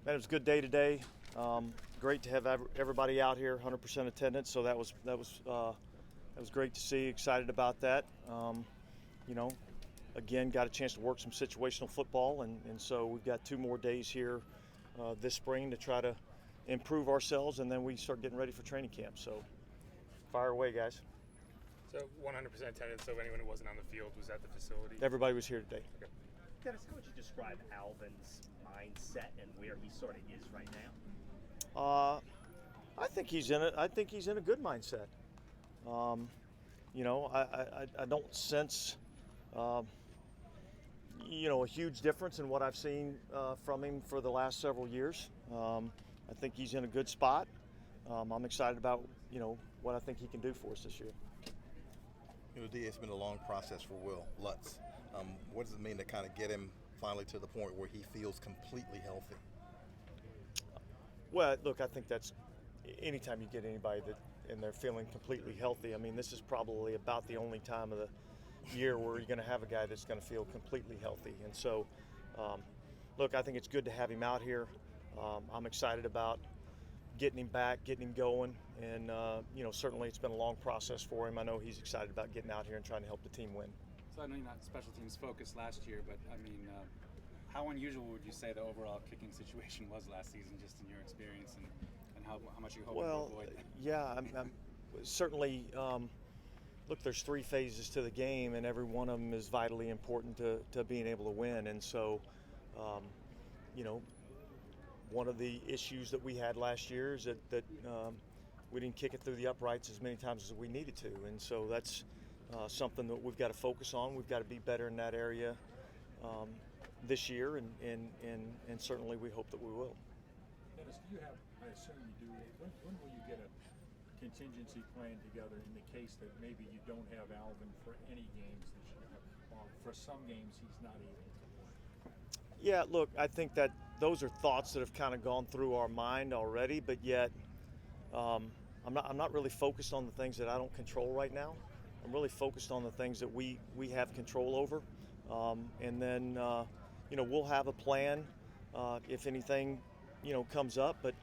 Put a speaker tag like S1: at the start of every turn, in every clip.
S1: Man, it was a good day today. Great to have everybody out here, 100% attendance. So that was great to see. Excited about that. You know, again, got a chance to work some situational football, and so we've got 2 more days here this spring to try to improve ourselves, and then we start getting ready for training camp. So fire away, guys.
S2: So 100% attendance. So anyone who wasn't on the field was at the facility.
S1: Everybody was here today.
S2: Okay.
S3: Dennis, how would you describe Alvin's mindset and where he sort of is right now?
S1: I think he's in it. I think he's in a good mindset. You know, I don't sense, a huge difference in what I've seen from him for the last several years. I think he's in a good spot. I'm excited about, what I think he can do for us this year.
S4: D, it's been a long process for Will Lutz. What does it mean to kind of get him finally to the point where he feels completely healthy?
S1: Well, look, I think that's anytime you get anybody and they're feeling completely healthy. I mean, this is probably about the only time of the year where you're going to have a guy that's going to feel completely healthy. And so, look, I think it's good to have him out here. I'm excited about getting him back, getting him going, and certainly it's been a long process for him. I know he's excited about getting out here and trying to help the team win.
S5: So I know you're not special teams focused last year, but I mean, how unusual would you say the overall kicking situation was last season, just in your experience, and how much you hope to avoid that?
S1: Yeah, I'm certainly. Look, there's 3 phases to the game, and every one of them is vitally important to being able to win. And so, one of the issues that we had last year is that we didn't kick it through the uprights as many times as we needed to, and so that's something that we've got to focus on. We've got to be better in that area this year, and certainly we hope that we will.
S6: Dennis, do you have, I assume you do, when will you get a contingency plan together in the case that maybe you don't have Alvin for any games this year, or for some games he's not able to play?
S1: Yeah, look, I think that those are thoughts that have kind of gone through our mind already, but yet I'm not really focused on the things that I don't control right now. I'm really focused on the things that we have control over, and then we'll have a plan if anything comes up. But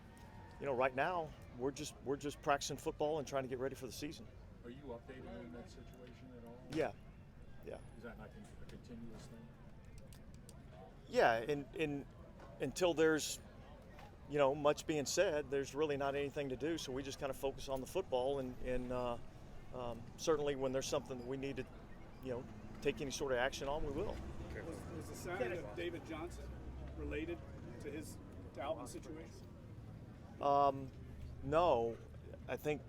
S1: right now we're just practicing football and trying to get ready for the season.
S6: Are you updating on that situation at all?
S1: Yeah.
S6: Is that like a continuous thing?
S1: Yeah, and until there's much being said, there's really not anything to do. So we just kind of focus on the football, and certainly when there's something that we need to take any sort of action on, we will.
S7: Was the signing of David Johnson related to Alvin's situation?
S1: No, I think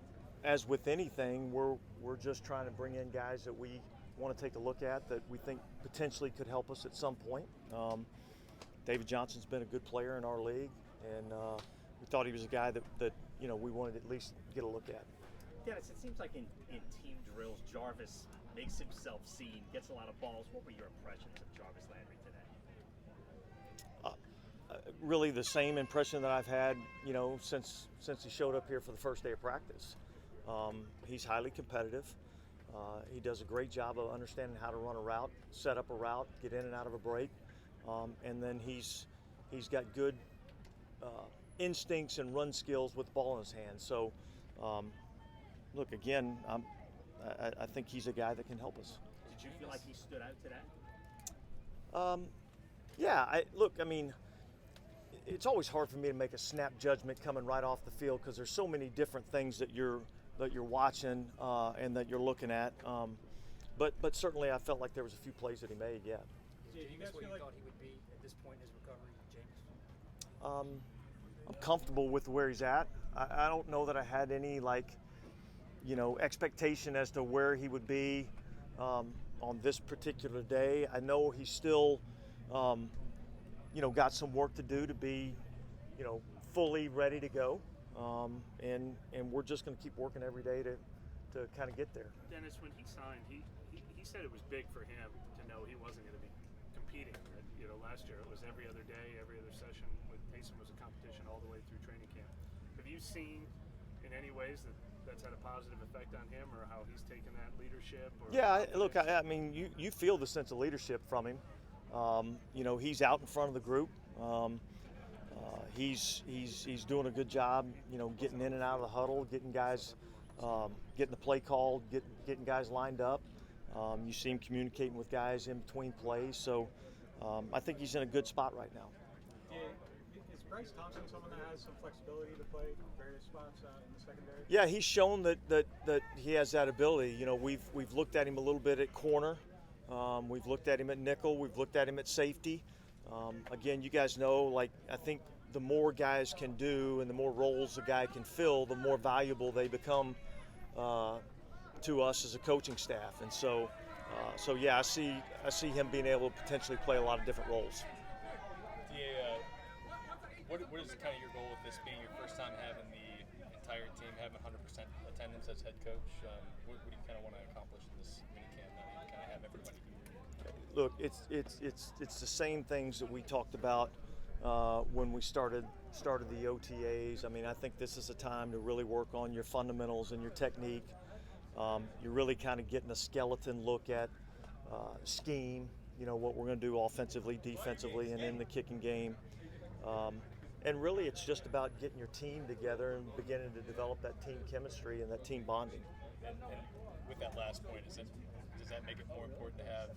S1: as with anything, we're just trying to bring in guys that we want to take a look at that we think potentially could help us at some point. David Johnson's been a good player in our league, and we thought he was a guy that we wanted to at least get a look at.
S3: Dennis, it seems like in team drills, Jarvis makes himself seen, gets a lot of balls. What were your impressions of Jarvis Landry today?
S1: Really the same impression that I've had, since he showed up here for the first day of practice. He's highly competitive. He does a great job of understanding how to run a route, set up a route, get in and out of a break, and then he's got good instincts and run skills with the ball in his hands. So, look, again, I think he's a guy that can help us.
S3: Did you feel like he stood out today?
S1: Yeah, I mean, it's always hard for me to make a snap judgment coming right off the field because there's so many different things that you're watching and that you're looking at. But certainly I felt like there was a few plays that he made, yeah.
S8: Did you guys feel like thought he would be at this point in his recovery, James?
S1: I'm comfortable with where he's at. I don't know that I had any expectation as to where he would be on this particular day. I know he's still got some work to do to be fully ready to go, and we're just going to keep working every day to kind of get there.
S2: Dennis, when he signed, he said it was big for him to know he wasn't going to be competing. Last year it was every other day, every other session. With Taysom was a competition all the way through training camp. Have you seen in any ways that's had a positive effect on him, or how he's taken that leadership?
S1: Yeah, look, I mean, you feel the sense of leadership from him. He's out in front of the group. he's doing a good job, getting in and out of the huddle, getting guys, getting the play called, getting guys lined up. You see him communicating with guys in between plays, so I think he's in a good spot right now.
S9: Is Bryce Thompson someone that has some flexibility to play various spots in the secondary?
S1: Yeah, he's shown that he has that ability. We've looked at him a little bit at corner. We've looked at him at nickel. We've looked at him at safety. Again, you guys know, I think the more guys can do and the more roles a guy can fill, the more valuable they become to us as a coaching staff. And so yeah, I see him being able to potentially play a lot of different roles.
S10: What is kind of your goal with this being your first time having the entire team having 100% attendance as head coach? What do you kind of want to accomplish in this minicamp now that you kind of have everybody here?
S1: Look, it's the same things that we talked about when we started the OTAs. I mean, I think this is a time to really work on your fundamentals and your technique. You're really kind of getting a skeleton look at scheme, what we're going to do offensively, defensively, and in the kicking game. And really, it's just about getting your team together and beginning to develop that team chemistry and that team bonding.
S10: And with that last point, does that make it more important to have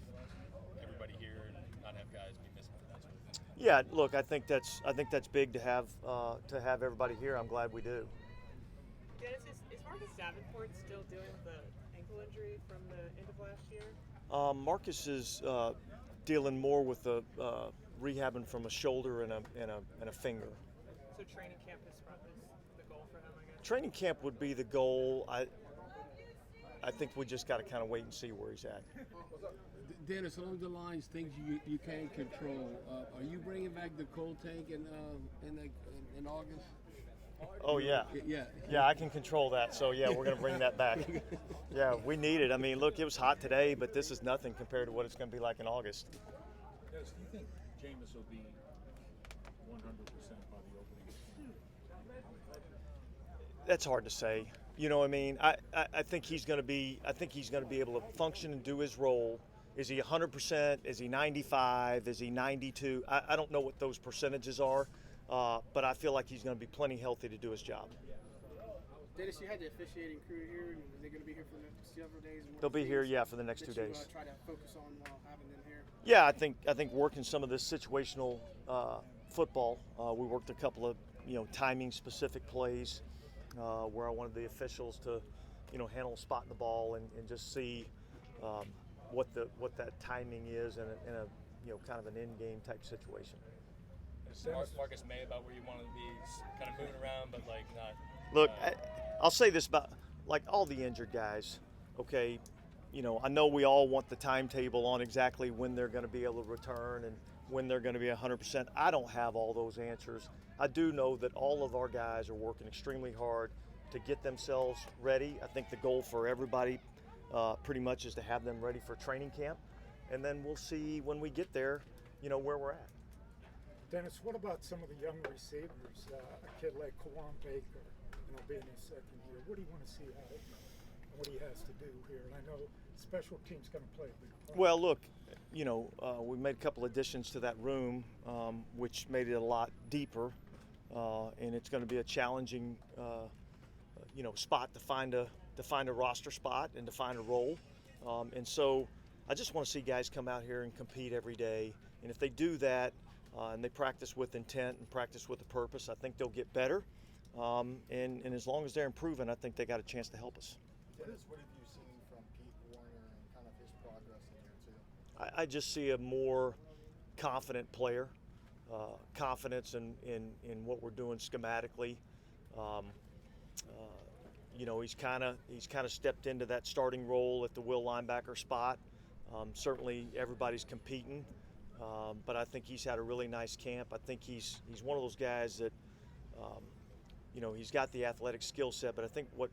S10: everybody here and not have guys be missing for that sort of thing?
S1: Yeah, look, I think that's big to have everybody here. I'm glad we do.
S11: Dennis, is Marcus Davenport still dealing with the ankle injury from the end of last year?
S1: Marcus is dealing more with the rehabbing from a shoulder and a finger.
S11: So training camp is the goal for him, I guess?
S1: Training camp would be the goal. I think we just got to kind of wait and see where he's at.
S12: Dennis, along the lines, things you can't control. Are you bringing back the cold tank in August?
S1: Oh yeah. Yeah, I can control that. So yeah, we're going to bring that back. Yeah, we need it. I mean, look, it was hot today, but this is nothing compared to what it's going to be like in August.
S6: Dennis, do you think Jameis will be 100% by the opening?
S1: That's hard to say. You know what I mean? I think he's going to be. I think he's going to be able to function and do his role. Is he 100%? Is he 95? Is he 92? I don't know what those percentages are, but I feel like he's going to be plenty healthy to do his job.
S13: Dennis, you had the officiating crew here, and are they going to be here for the next several days?
S1: They'll be here, yeah, for the next 2 days.
S13: Try to focus on while having them here.
S1: Yeah, I think working some of this situational football. We worked a couple of timing specific plays where I wanted the officials to handle a spot in the ball and just see what that timing is in a kind of an in game type situation.
S10: Marcus May about where you want to be kind of moving around, but not.
S1: Look, I'll say this about all the injured guys. Okay, I know we all want the timetable on exactly when they're going to be able to return and when they're going to be 100%. I don't have all those answers. I do know that all of our guys are working extremely hard to get themselves ready. I think the goal for everybody pretty much is to have them ready for training camp, and then we'll see when we get there, where we're at.
S14: Dennis, what about some of the young receivers? A kid like Kawan Baker, being his second year. What do you want to see what he has to do here? And I know special teams going to play a big part.
S1: Well, look, we made a couple additions to that room, which made it a lot deeper, and it's going to be a challenging, spot to find a roster spot and to find a role. And so I just want to see guys come out here and compete every day. And if they do that and they practice with intent and practice with a purpose, I think they'll get better. And as long as they're improving, I think they got a chance to help us.
S15: Dennis, what have you seen from Pete Warner and kind of his progress in here too?
S1: I just see a more confident player, confidence in what we're doing schematically. He's kind of stepped into that starting role at the will linebacker spot. Certainly everybody's competing, but I think he's had a really nice camp. I think he's one of those guys that he's got the athletic skill set, but I think what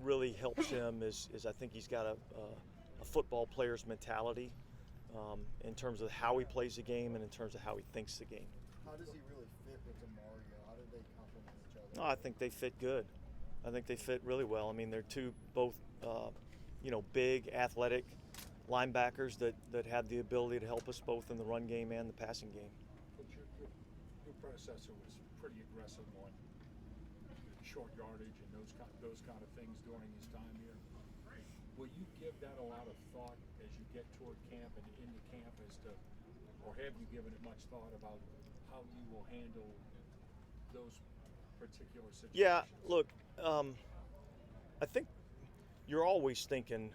S1: really helps him is I think he's got a football player's mentality in terms of how he plays the game and in terms of how he thinks the game.
S15: How does he really fit with Mario? How do they complement each other?
S1: No, I think they fit good. I think they fit really well. I mean, they're both big, athletic linebackers that have the ability to help us both in the run game and the passing game.
S6: But your predecessor was pretty aggressive on short yardage and those kind of things during his time here. Will you give that a lot of thought as you get toward camp and into camp as to, or have you given it much thought about how you will handle those particular situations?
S1: Yeah, look, I think you're always thinking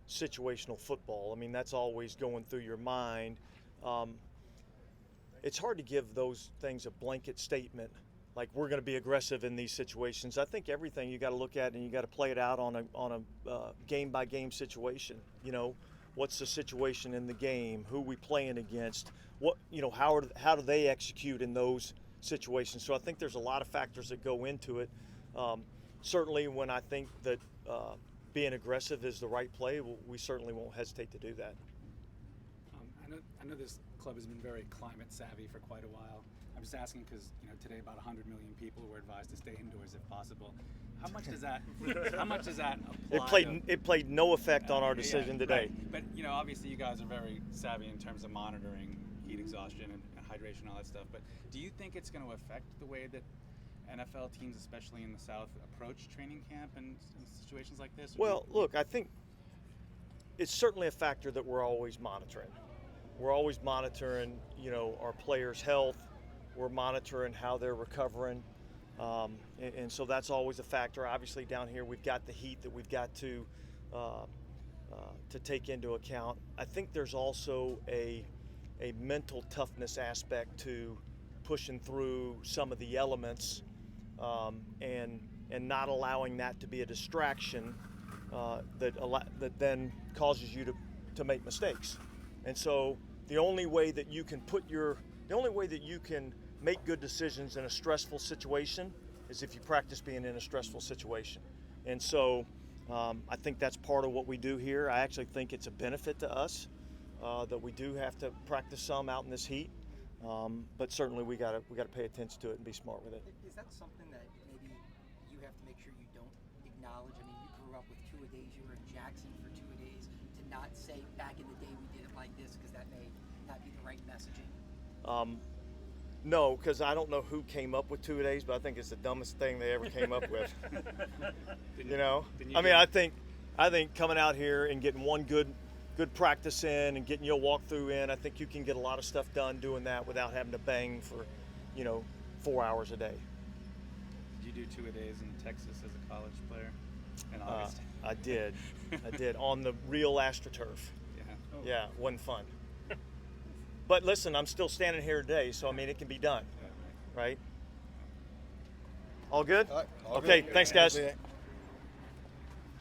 S1: situational football. I mean, that's always going through your mind. It's hard to give those things a blanket statement, like we're going to be aggressive in these situations. I think everything you got to look at and you got to play it out on a game by game situation. You know, what's the situation in the game? Who we playing against? What, you know, how do they execute in those situations? So I think there's a lot of factors that go into it. Certainly, when I think that being aggressive is the right play, we certainly won't hesitate to do that.
S5: I know this club has been very climate savvy for quite a while. I'm just asking because, you know, today about 100 million people were advised to stay indoors if possible. How much does that apply?
S1: It played no effect on our decision today.
S5: Right. But, you know, obviously you guys are very savvy in terms of monitoring heat exhaustion and hydration and all that stuff. But do you think it's going to affect the way that NFL teams, especially in the South, approach training camp and situations like this?
S1: Well, look, I think it's certainly a factor that we're always monitoring. We're always monitoring, you know, our players' health. We're monitoring how they're recovering. And so that's always a factor. Obviously, down here we've got the heat that we've got to take into account. I think there's also a mental toughness aspect to pushing through some of the elements and not allowing that to be a distraction that then causes you to make mistakes. And so the only way that you can make good decisions in a stressful situation is if you practice being in a stressful situation. And so I think that's part of what we do here. I actually think it's a benefit to us that we do have to practice some out in this heat. But certainly we got to pay attention to it and be smart with it.
S8: Is that something that maybe you have to make sure you don't acknowledge? I mean, you grew up with two-a-days. You were in Jackson for two-a-days. To not say back in the day we did it like this because that may not be the right messaging.
S1: No, because I don't know who came up with two-a-days, but I think it's the dumbest thing they ever came up with. You know, I think coming out here and getting one good practice in and getting your walkthrough in, I think you can get a lot of stuff done doing that without having to bang for, 4 hours a day.
S5: Did you do two-a-days in Texas as a college player in August?
S1: I did on the real AstroTurf. Yeah, wasn't fun. But listen, I'm still standing here today, so I mean it can be done, right? All good?
S4: All right, all
S1: okay,
S4: good.
S1: thanks guys.